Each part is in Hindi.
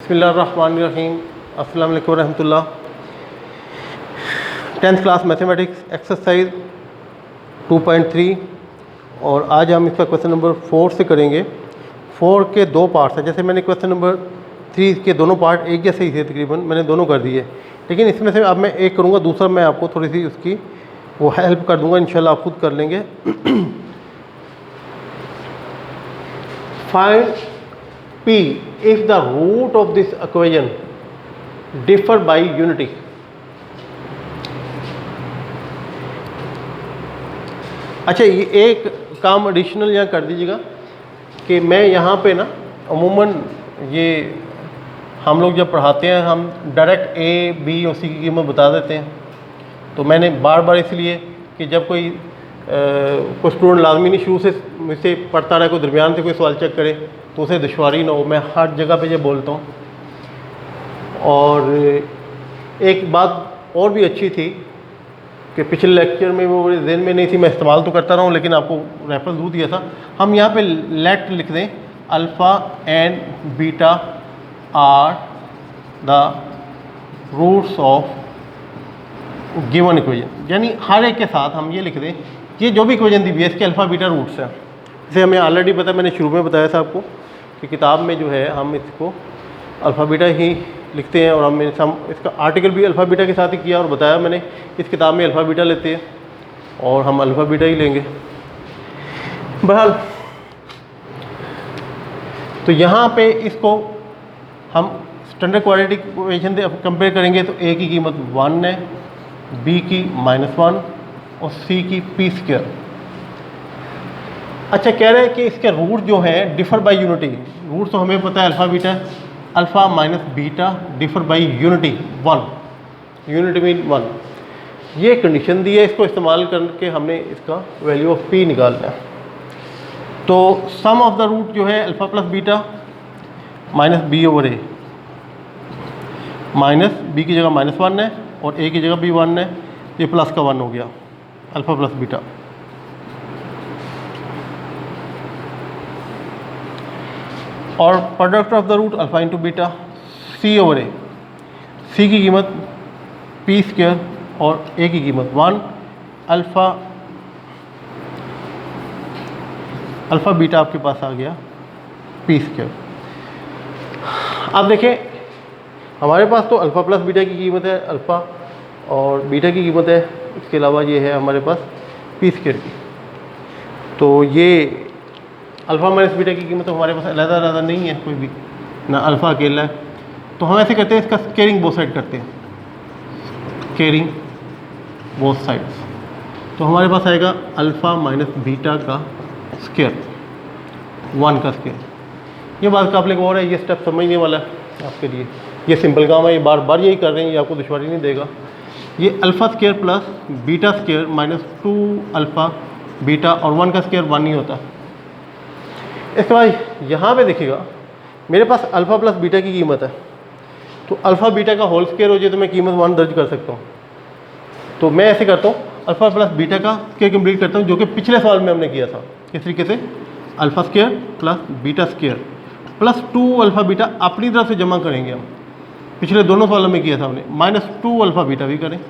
बिस्मिल्लाहिर्रहमानिर्रहीम। अस्सलाम वालेकुम रहमतुल्लाह। 10th क्लास मैथमेटिक्स एक्सरसाइज 2.3 और आज हम इसका क्वेश्चन नंबर 4 से करेंगे। 4 के दो पार्ट्स हैं, जैसे मैंने क्वेश्चन नंबर 3 के दोनों पार्ट एक जैसे ही थे, तकरीबन मैंने दोनों कर दिए, लेकिन इसमें से अब मैं एक करूँगा, दूसरा मैं आपको थोड़ी सी उसकी वो हेल्प कर दूँगा, इंशाल्लाह आप खुद कर लेंगे। Find P if the root of this equation differ by unity। अच्छा, ये एक काम एडिशनल यहाँ कर दीजिएगा कि मैं यहाँ पे ना अमूमन ये हम लोग जब पढ़ाते हैं हम डायरेक्ट A, B और C की कीमत बता देते हैं। तो मैंने बार बार इसलिए कि जब कोई स्टूडेंट लाजमी नहीं शुरू से मुझसे पढ़ता रहे, कोई दरमियान से कोई सवाल चेक करे तो उसे दुश्वारी ना हो, मैं हर जगह पे ये बोलता हूँ। और एक बात और भी अच्छी थी कि पिछले लेक्चर में वो मेरे ज़हन में नहीं थी, मैं इस्तेमाल तो करता रहा हूँ लेकिन आपको रेफरेंस दूर दिया था। हम यहाँ पे लेट लिख दें alpha and beta are the roots of given equation, यानी हर एक के साथ हम ये लिख दें ये जो भी इक्वेशन दी हुई है इसके अल्फ़ा बीटा रूट्स हैं। जैसे हमें ऑलरेडी पता है, मैंने शुरू में बताया था आपको कि किताब में जो है हम इसको अल्फ़ा बीटा ही लिखते हैं, और हम इसका आर्टिकल भी अल्फ़ा बीटा के साथ ही किया और बताया मैंने इस किताब में अल्फ़ा बीटा लेते हैं और हम अल्फ़ा बीटा ही लेंगे। बहरहाल तो यहाँ पे इसको हम स्टैंडर्ड क्वाड्रेटिक इक्वेशन से कंपेयर करेंगे तो A की कीमत 1 है, B की -1 और C की p²। अच्छा, कह रहे हैं कि इसके रूट जो है डिफर बाय यूनिटी। रूट तो हमें पता है alpha beta, alpha minus beta differ by unity 1, unity mean 1। ये कंडीशन दी है, इसको इस्तेमाल करके हमने इसका वैल्यू ऑफ p निकालना है। तो सम ऑफ द रूट जो है alpha plus beta minus b/a, minus b की जगह -1 है और a की जगह भी 1 है, ये प्लस का 1 हो गया अल्फ़ा प्लस बीटा। और product of the root alpha into beta c/a, c की कीमत p² और a की कीमत 1 अल्फ़ा बीटा आपके पास आ गया p²। अब देखें हमारे पास तो अल्फ़ा प्लस बीटा की कीमत है अल्फ़ा और बीटा की कीमत है, इसके अलावा ये है हमारे पास p² की। तो ये अल्फ़ा माइनस बीटा की कीमत तो हमारे पास अलग नहीं है कोई भी, ना अल्फ़ा अकेला है। तो हम ऐसे करते हैं, इसका स्केयरिंग बोथ साइड करते हैं, स्केयरिंग बोथ साइड्स। तो हमारे पास आएगा अल्फ़ा माइनस बीटा का स्केयर, 1 का स्केयर। ये बात काबिल गौर है, ये स्टेप समझने वाला है आपके लिए, ये सिंपल काम है, ये बार बार यही कर रहे हैं, ये आपको दुश्वारी नहीं देगा। ये alpha square plus beta square minus 2 alpha beta और 1 का स्केयर 1 ही होता। इसके बाद यहाँ पे देखिएगा मेरे पास अल्फ़ा प्लस बीटा की कीमत है, तो अल्फ़ा बीटा का होल स्केयर हो जाए तो मैं कीमत 1 दर्ज कर सकता हूँ। तो मैं ऐसे करता हूँ, अल्फ़ा प्लस बीटा का स्केयर कंप्लीट करता हूँ, जो कि पिछले सवाल में हमने किया था। किस तरीके से? Alpha square plus beta square plus 2 alpha beta अपनी तरफ से जमा करेंगे हम, पिछले दोनों सवालों में किया था हमने। -2 अल्फ़ा बीटा भी करें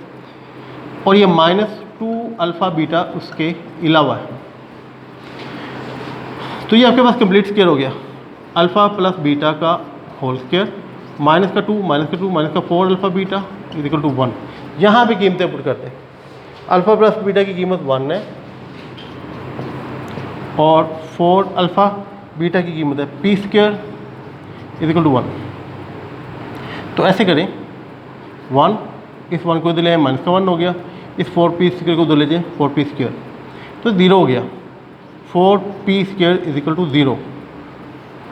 और ये -2 अल्फ़ा बीटा उसके अलावा है। तो ये आपके पास कंप्लीट स्केयर हो गया, अल्फ़ा प्लस बीटा का होल स्केयर माइनस का 2 माइनस का 4 अल्फ़ा बीटा इक्वल टू 1। यहाँ पे कीमतें पुट करते हैं, अल्फ़ा प्लस बीटा की कीमत 1 है और 4 अल्फ़ा बीटा की कीमत है p² इक्वल टू 1। तो ऐसे करें, 1 इस 1 को दे लें माइनस का 1 हो गया, इस 4p² को दे लीजिए 4p², तो 0 हो गया, 4p² इक्वल टू 0।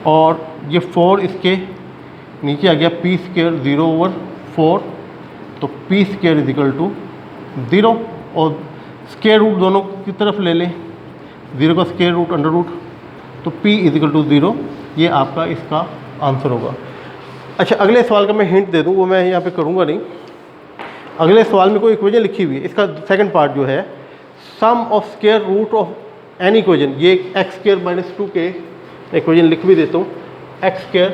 और ये 4 इसके नीचे आ गया p² 0/4, तो p² इक्वल टू 0। और स्क्वायर रूट दोनों की तरफ ले लें, 0 का स्क्वायर रूट अंडर रूट, तो p इक्वल टू 0, ये आपका इसका आंसर होगा। अच्छा, अगले सवाल का मैं हिंट दे दूँ, वो मैं यहाँ पे करूँगा नहीं। अगले सवाल में कोई इक्वेशन लिखी हुई है, इसका सेकंड पार्ट जो है sum of square root of any equation, ये x² -2 के इक्वेशन लिख भी देता हूँ, x²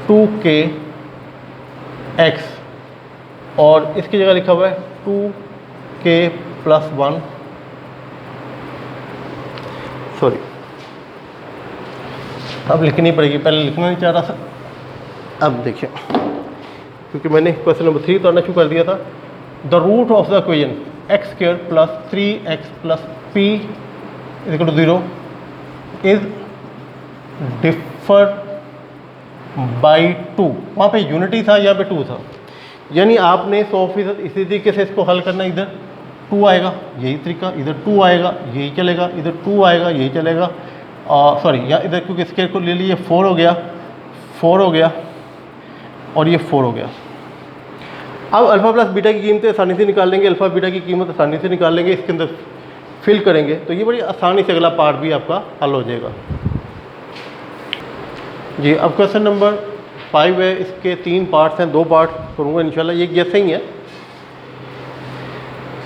2k x और इसकी जगह लिखा हुआ है 2k + 1, सॉरी अब लिखनी पड़ेगी, पहले लिखना नहीं चाह रहा था। अब देखिए, क्योंकि मैंने क्वेश्चन नंबर 3 करना शुरू कर दिया था। The root of the equation x² + 3x + p = 0 is differ by 2। वहाँ पे यूनिटी था, यहाँ पे 2 था, यानी आपने 100% इसी तरीके से इसको हल करना। इधर 2 आएगा, यही तरीका, इधर 2 आएगा, यही चलेगा, इधर 2 आएगा, यही चलेगा, सॉरी यहाँ इधर क्योंकि स्केयर को ले लिए 4 हो गया, 4 हो गया और ये 4 हो गया। अब अल्फ़ा प्लस बीटा की कीमतें आसानी से निकाल लेंगे, अल्फ़ा बीटा की कीमत आसानी से निकाल लेंगे, इसके अंदर फिल करेंगे तो ये बड़ी आसानी से अगला पार्ट भी आपका हल हो जाएगा जी। अब क्वेश्चन नंबर 5 है, इसके 3 पार्ट्स हैं, 2 पार्ट करूँगा इंशाल्लाह, ये जैसे ही है।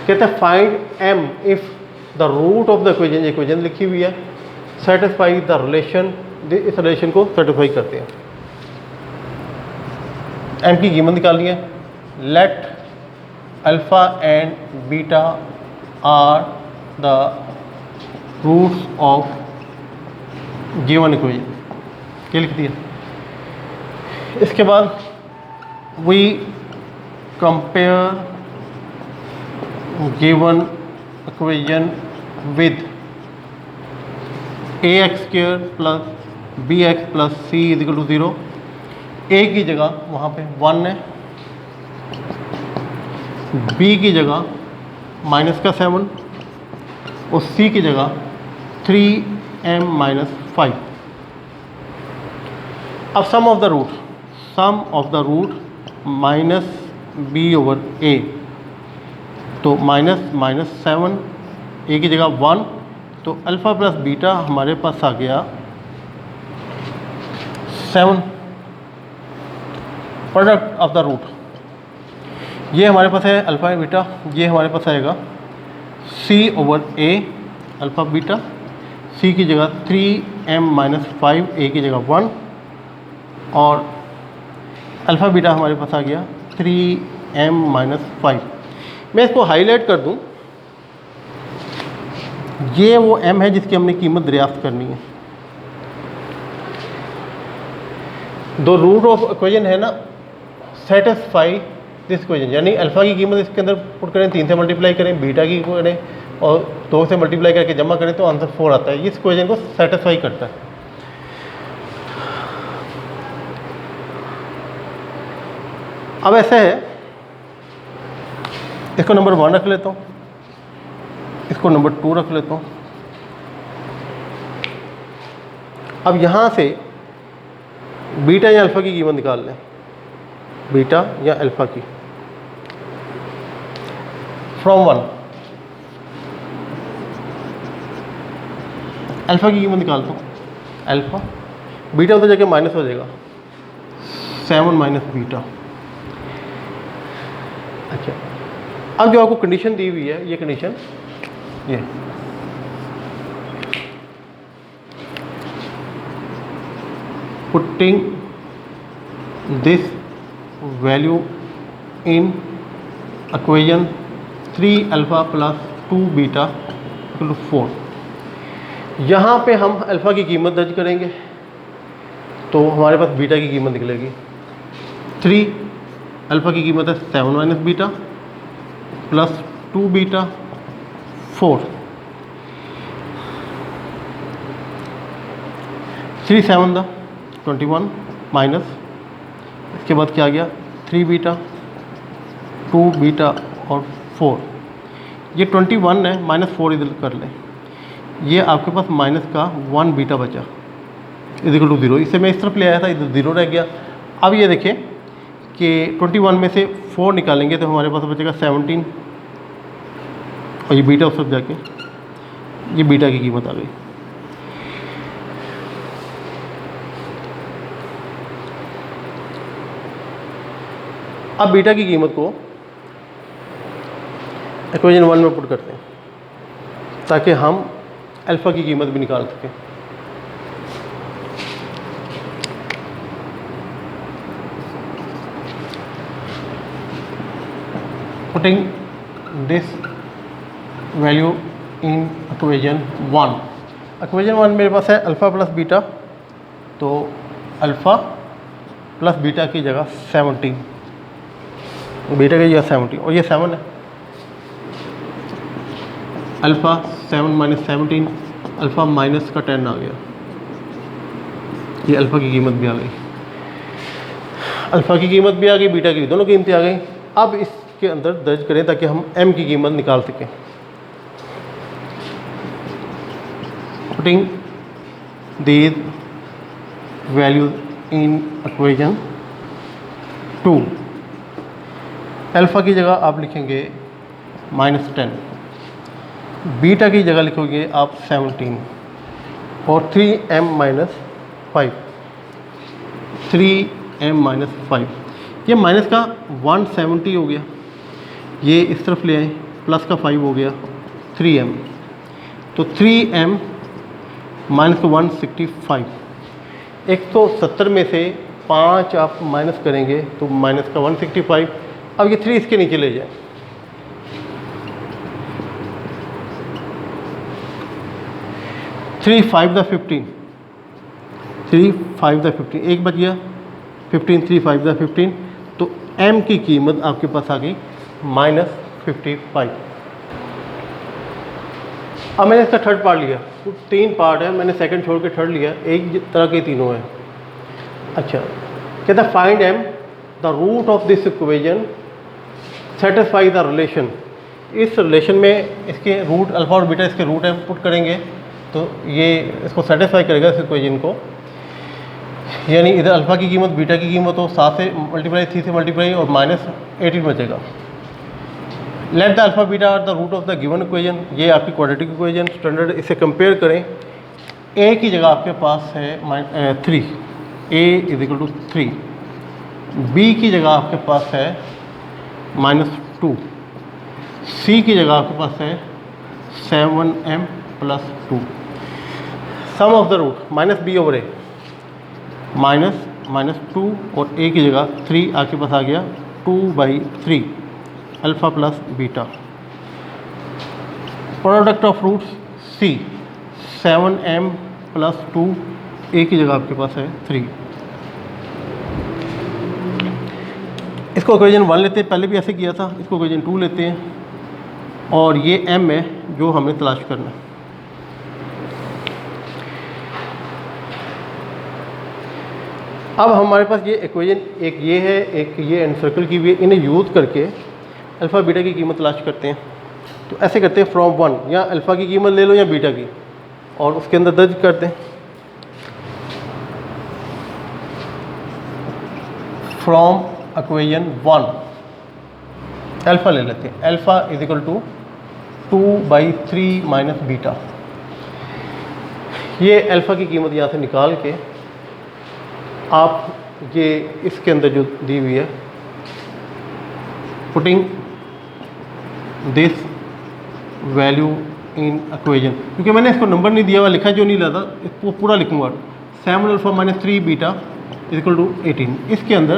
कहते हैं find m if the root of the equation, equation लिखी हुई है, सेटिस्फाई द रिलेशन, इस रिलेशन को सेटिस्फाई करते हैं। m की कीमत निकालनी है। Let alpha and beta are the roots of given equation, क्या लिख दिया। इसके बाद we compare given equation with ax² + bx + c = 0। a की जगह वहाँ पे 1 है, b की जगह -7 और c की जगह 3m - 5। अब सम ऑफ द रूट -b/a, तो -7, a की जगह 1, तो अल्फ़ा प्लस बीटा हमारे पास आ गया 7। प्रोडक्ट ऑफ द रूट, ये हमारे पास है अल्फ़ा बीटा, ये हमारे पास आएगा c/a अल्फ़ा बीटा, c की जगह 3m - 5, a की जगह 1 और अल्फ़ा बीटा हमारे पास आ गया 3m - 5। मैं इसको हाईलाइट कर दूं, ये वो m है जिसकी हमने कीमत दरियाफ्त करनी है। दो रूट ऑफ इक्वेशन है ना, सेटिस्फाई दिस इक्वेशन, यानी अल्फ़ा की कीमत इसके अंदर पुट करें, 3 से मल्टीप्लाई करें, बीटा की करें और 2 से मल्टीप्लाई करके जमा करें तो आंसर 4 आता है। इस इक्वेशन को सेटिस्फाई करता है। अब ऐसा है, इसको नंबर 1 रख लेता हूँ, इसको नंबर 2 रख लेता हूँ। अब यहाँ से बीटा या अल्फ़ा की कीमत निकाल लें, बीटा या अल्फ़ा की फ्रॉम 1। अल्फ़ा की कीमत निकालता हूँ, अल्फ़ा बीटा उधर जाके माइनस हो जाएगा, 7 - बीटा। अच्छा, अब जो आपको कंडीशन दी हुई है, ये कंडीशन ये putting this value in equation 3α + 2β = 4। यहाँ पे हम अल्फ़ा की कीमत दर्ज करेंगे तो हमारे पास बीटा की कीमत निकलेगी 3। अल्फ़ा की कीमत है 7 - बीटा + 2β 4। 3 7 दा 21 माइनस, इसके बाद क्या आ गया 3β 2β और 4। ये 21 है, -4 इधर कर लें, ये आपके पास माइनस का 1β बचा = 0। इससे मैं इस तरफ ले आया था, इधर 0 रह गया। अब ये देखें कि 21 में से 4 निकालेंगे तो हमारे पास बचेगा 17 और ये बीटा उस तरफ जाके ये बीटा की कीमत आ गई। अब बीटा की कीमत को इक्वेशन 1 में पुट करते हैं ताकि हम अल्फ़ा की कीमत भी निकाल सकें। Putting this value in equation 1। Equation 1 मेरे पास है अल्फ़ा प्लस बीटा, तो अल्फ़ा प्लस बीटा की जगह 17, बीटा की जगह 17 और ये 7 है। अल्फ़ा 7 माइनस 17, अल्फ़ा माइनस का 10 आ गया, ये अल्फ़ा की कीमत भी आ गई, अल्फ़ा की कीमत भी आ गई, बीटा की दोनों कीमतें आ गई। अब इसके अंदर दर्ज करें ताकि हम m की कीमत निकाल सकें। Putting these values in equation 2, alpha की जगह आप लिखेंगे -10, बीटा की जगह लिखोगे आप 17 और 3m माइनस 5, 3m माइनस 5, ये माइनस का 170 हो गया, ये इस तरफ ले आए, प्लस का 5 हो गया 3m, तो 3m माइनस का 165, 170 में से 5 आप माइनस करेंगे तो माइनस का 165। अब ये 3 इसके नीचे ले जाए, 3 5 द 15, 3 5 द 15, एक बच गया 15, 3 5 द 15, तो m की कीमत आपके पास आ गई -55। अब मैंने इसका थर्ड पार्ट लिया, तो 3 पार्ट है, मैंने सेकंड छोड़ के थर्ड लिया, एक तरह के तीनों हैं। अच्छा, कहता है find m the root of this equation satisfy the relation. इस रिलेशन में इसके रूट अल्फ़ा और बीटा इसके रूट है, पुट करेंगे तो ये इसको सेटिस्फाई करेगा इस इक्वेशन को, यानी इधर अल्फ़ा की कीमत बीटा की कीमत हो 7 से मल्टीप्लाई 3 से मल्टीप्लाई और -18 बचेगा। Let the alpha beta are the root of the given equation, ये आपकी क्वाड्रेटिक इक्वेशन स्टैंडर्ड, इसे कंपेयर करें। a की जगह आपके पास है 3, a is equal to 3, b की जगह आपके पास है -2, c की जगह आपके पास है 7m plus 2, sum of the root -b over a, -2 और a की जगह 3 आपके पास आ गया 2/3 alpha plus beta, product of roots c 7m plus 2, a की जगह आपके पास है 3। इसको इक्वेशन 1 लेते हैं, पहले भी ऐसे किया था, इसको इक्वेशन 2 लेते हैं और ये m है जो हमें तलाश करना है। अब हमारे पास ये इक्वेशन एक ये है, एक ये एनसर्कल की हुई है, इन्हें यूज़ करके अल्फ़ा बीटा की कीमत तलाश करते हैं। तो ऐसे करते हैं फ्रॉम 1, या अल्फ़ा की कीमत ले लो या बीटा की, और उसके अंदर दर्ज करते हैं फ्रॉम इक्वेशन 1 अल्फ़ा ले लेते हैं, alpha is equal to 2/3 minus beta. ये अल्फ़ा की कीमत यहाँ से निकाल के आप ये इसके अंदर जो दी हुई है, putting this value in equation, क्योंकि मैंने इसको नंबर नहीं दिया हुआ, लिखा जो नहीं लाता, इसको पूरा लिखूंगा। 7 alpha minus 3 beta is equal to 18, इसके अंदर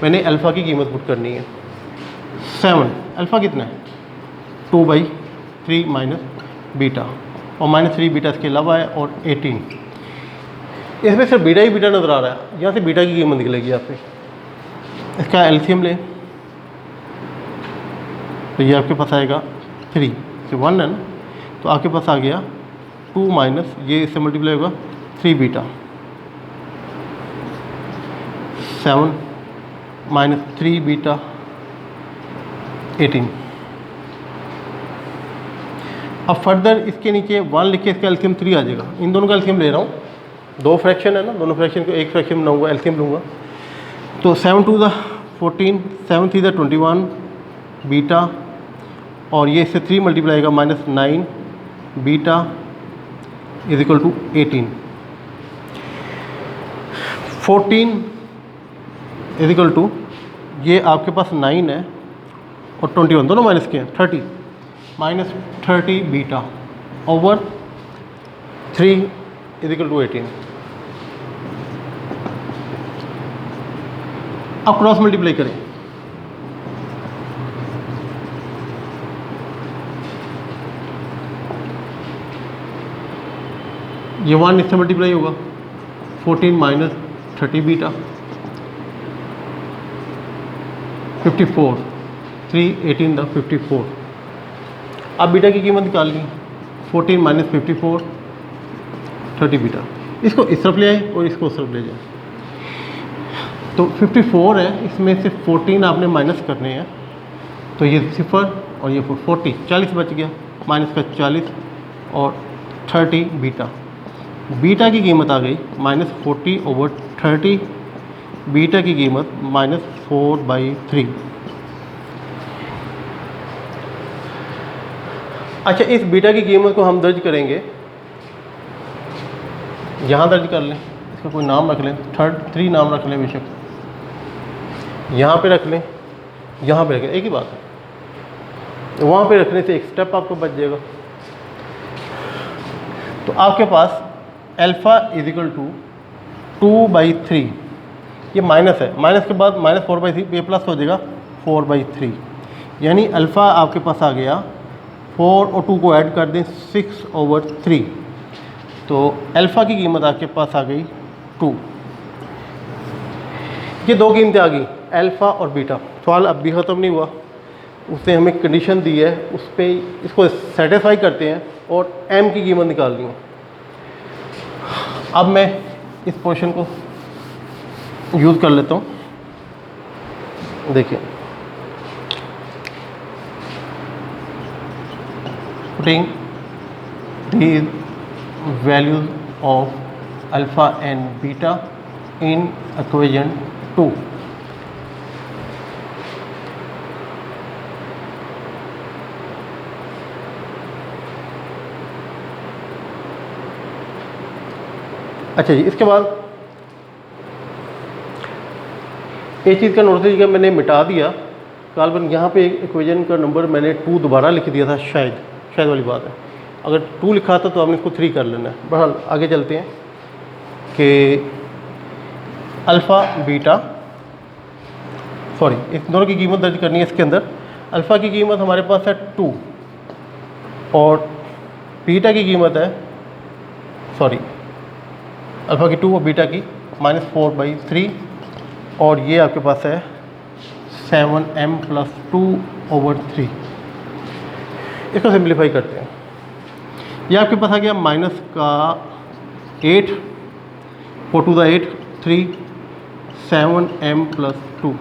मैंने अल्फ़ा की कीमत पुट करनी है 7, अल्फ़ा कितना है 2/3 माइनस बीटा, और -3 बीटा इसके अलावा है, और 18, इसमें सिर्फ बीटा ही बीटा नज़र आ रहा है, यहाँ से बीटा की कीमत निकलेगी आपसे। इसका एलसीएम लें तो ये आपके पास आएगा 3 से 1 है ना, तो आपके पास आ गया 2 माइनस ये इससे मल्टीप्लाई होगा 3 बीटा, 7 माइनस 3 बीटा 18। अब फर्दर इसके नीचे 1 लिखे, इसका एलसीएम 3 आ जाएगा। इन दोनों का एलसीएम ले रहा हूँ, 2 फ्रैक्शन है ना, दोनों फ्रैक्शन को एक फ्रैक्शन बनाऊंगा, एलसीएम लूँगा। तो 7 2 द 14, 7 3 द 21 बीटा, और ये इससे 3 मल्टीप्लाई आएगा -9 beta is equal to 18। 14 is equal to ये आपके पास 9 है और 21 दोनों माइनस के हैं, 30 -30 beta over 3 is equal to 18। अब क्रॉस मल्टीप्लाई करें, ये 1 इससे मल्टीप्लाई होगा, 14 माइनस 30 बीटा, 54, 3 18 द 54। अब बीटा की कीमत निकालनी, 14 माइनस 54 30 बीटा। इसको इस तरफ ले आए और इसको उस तरफ ले जाए, तो 54 है, इसमें से 14 आपने माइनस करने हैं, तो ये 0 और ये 40, 40 बच गया, माइनस का 40 और 30 बीटा। बीटा की कीमत आ गई माइनस 40/30, बीटा की कीमत -4/3। अच्छा, इस बीटा की कीमत को हम दर्ज करेंगे, यहाँ दर्ज कर लें, इसका कोई नाम रख लें, 3 नाम रख लें, बेशक यहाँ पे रख लें, यहाँ पे रख लें, एक ही बात है। वहाँ पे रखने से एक स्टेप आपको बच जाएगा। तो आपके पास अल्फ़ा इजिकल टू 2/3, ये माइनस है, माइनस के बाद -4/3, ये प्लस हो जाएगा 4/3, यानी अल्फ़ा आपके पास आ गया, 4 और 2 को ऐड कर दें 6/3, तो अल्फ़ा की कीमत आपके पास आ गई 2। ये दो कीमतें आ गई, अल्फ़ा और बीटा। सवाल अब भी ख़त्म नहीं हुआ, उसने हमें कंडीशन दी है, उस पर इसको सेटिस्फाई करते हैं और m की कीमत निकालनी है। अब मैं इस पोर्शन को यूज़ कर लेता हूँ, देखिए, putting these values of alpha and beta in equation 2। अच्छा जी, इसके बाद एक चीज़ का नोटिस कीजिएगा, मैंने मिटा दिया काल्पनिक, यहाँ पे इक्वेशन का नंबर मैंने 2 दोबारा लिख दिया था, शायद वाली बात है। अगर 2 लिखा था तो आपने इसको 3 कर लेना है। बहरहाल आगे चलते हैं कि अल्फ़ा बीटा, सॉरी, इस दोनों की कीमत दर्ज करनी है। इसके अंदर अल्फ़ा की कीमत हमारे पास है 2 और बीटा की कीमत है, सॉरी, अल्फ़ा की 2 और बीटा की -4/3, और ये आपके पास है 7m + 2/3। इसको सिंप्लीफाई करते हैं, ये आपके पास आ गया माइनस का 8, 4 to the 8 3, 7m + 2।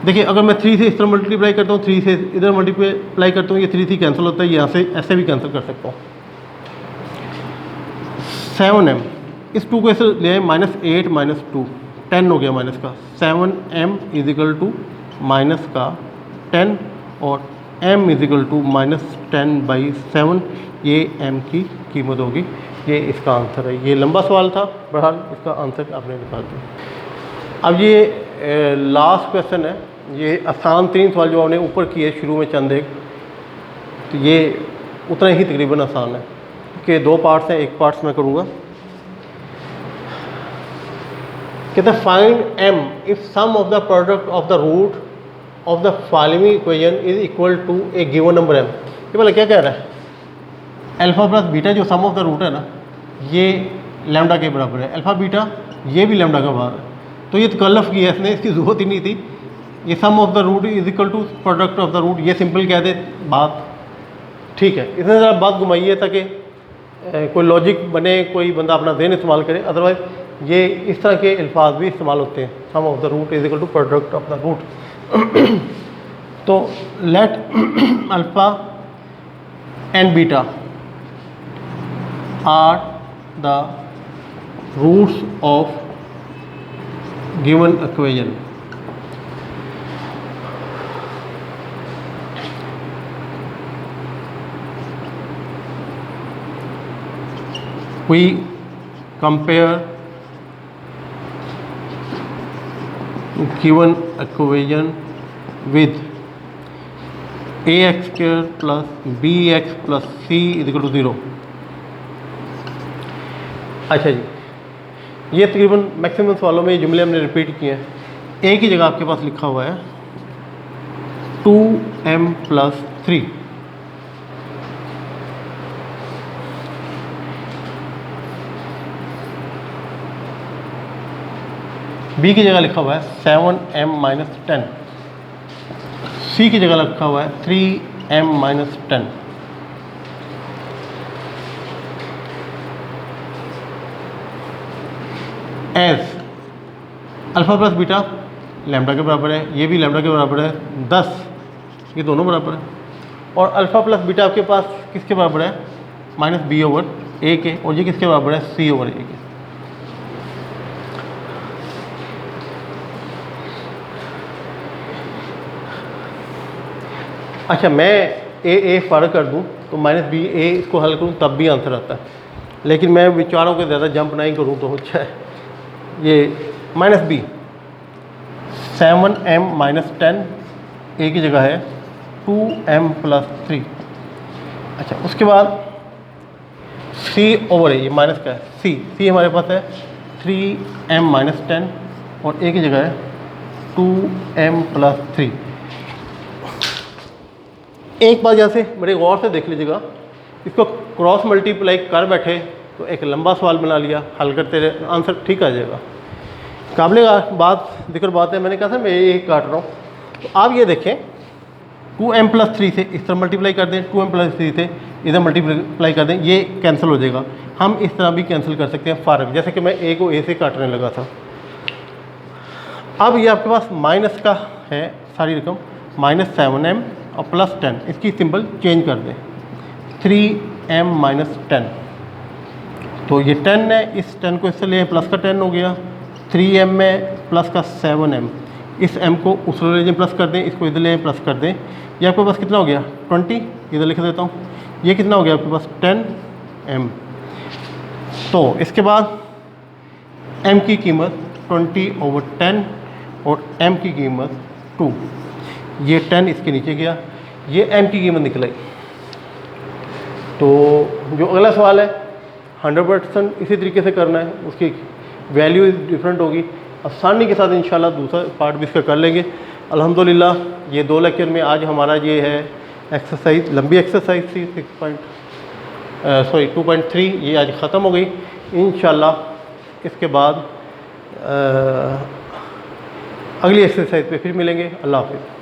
देखिए, अगर मैं 3 से इस तरह मल्टीप्लाई करता हूँ, 3 से इधर मल्टीप्लाई करता हूँ, ये 3 कैंसिल होता है, यहाँ से ऐसे भी कैंसिल कर सकता हूँ। 7m, इस 2 को ऐसे ले आए, -8 - 2, 10 हो गया माइनस का, 7m = माइनस का 10 और m = -10/7, ये m की कीमत होगी। ये इसका आंसर है। ये लंबा सवाल था, बहरहाल इसका आंसर आपने निकाल दिया। अब ये लास्ट क्वेश्चन है, ये आसान 3 सवाल जो आपने ऊपर किए शुरू में चंद एक, तो ये उतना ही तकरीबन आसान है कि 2 पार्ट्स हैं, एक पार्ट्स मैं करूँगा। कहते हैं find m if sum of the product of the root of the following equation is equal to a given number m। ये मतलब क्या कह रहा है, अल्फ़ा प्लस बीटा जो सम ऑफ द रूट है ना, ये लैम्डा के बराबर है, अल्फ़ा बीटा ये भी लैम्डा का बराबर है, तो ये तकल्लुफ़ की है इसने, इसकी ज़रूरत ही नहीं थी। ये sum of the root is equal to product of the root, ये सिंपल कह दे बात, ठीक है। इसने ज़रा बात घुमाई है ताकि कोई लॉजिक बने, कोई बंदा अपना ज़हन इस्तेमाल करे, अदरवाइज ये इस तरह के अल्फाज भी इस्तेमाल होते हैं, sum of the root is equal to product of the root. तो let alpha and beta are the roots of given equation. We compare given equation with ax square plus bx plus c is equal to 0। अच्छा जी, ये तकरीबन मैक्सिमम सवालों में ये जुमले हमने रिपीट किए हैं। एक ही जगह आपके पास लिखा हुआ है 2m + 3। बी की जगह लिखा हुआ है 7m-10, सी की जगह लिखा हुआ है 3m-10। As alpha plus beta lambda के बराबर है, ये भी लैम्डा के बराबर है 10, ये दोनों बराबर है। और अल्फ़ा प्लस बीटा आपके पास किसके बराबर है? -b/a के, और ये किसके बराबर है? c/a के। अच्छा, मैं a फ़र्क कर दूं तो -ba इसको हल करूं तब भी आंसर आता है, लेकिन मैं विचारों के ज़्यादा जंप नहीं करूं तो अच्छा है। ये -b 7m-10, a की जगह है 2m+3। अच्छा, उसके बाद c/a, ये माइनस का है, c हमारे पास है 3m-10 और a की जगह है 2m+3। एक बात यहाँ से बड़े गौर से देख लीजिएगा, इसको क्रॉस मल्टीप्लाई कर बैठे तो एक लंबा सवाल बना लिया, हल करते रहे, आंसर ठीक आ जाएगा। काबिल बात जिक्र बात है, मैंने कहा था मैं ये काट रहा हूँ, तो आप ये देखें 2m+3 से इस तरह मल्टीप्लाई कर दें, 2m+3 से इधर मल्टीप्लाई कर दें, ये कैंसिल हो जाएगा। हम इस तरह भी कैंसिल कर सकते हैं फ़र्क, जैसे कि मैं a को a से काटने लगा था। अब ये आपके पास माइनस का है सारी रकम, -7m और +10, इसकी सिंबल चेंज कर दें 3m-10। तो ये 10 है, इस 10 को इससे ले प्लस का 10 हो गया, 3m में प्लस का 7m, इस m को उस रीजन प्लस कर दें, इसको इधर ले प्लस कर दें, ये आपके पास कितना हो गया 20, इधर लिख देता हूँ, ये कितना हो गया आपके पास 10m। तो इसके बाद m की कीमत 20/10 और m की कीमत 2, ये 10 इसके नीचे गया, ये m की कीमत निकल आई। तो जो अगला सवाल है 100% इसी तरीके से करना है, उसकी वैल्यू डिफरेंट होगी, आसानी के साथ इंशाल्लाह दूसरा पार्ट भी इसका कर लेंगे अल्हम्दुलिल्लाह। ये 2 लेक्चर में आज हमारा ये है एक्सरसाइज, लंबी एक्सरसाइज थी 2.3, ये आज ख़त्म हो गई। इंशाल्लाह इसके बाद अगली एक्सरसाइज पे फिर मिलेंगे। अल्लाह हाफ़िज़।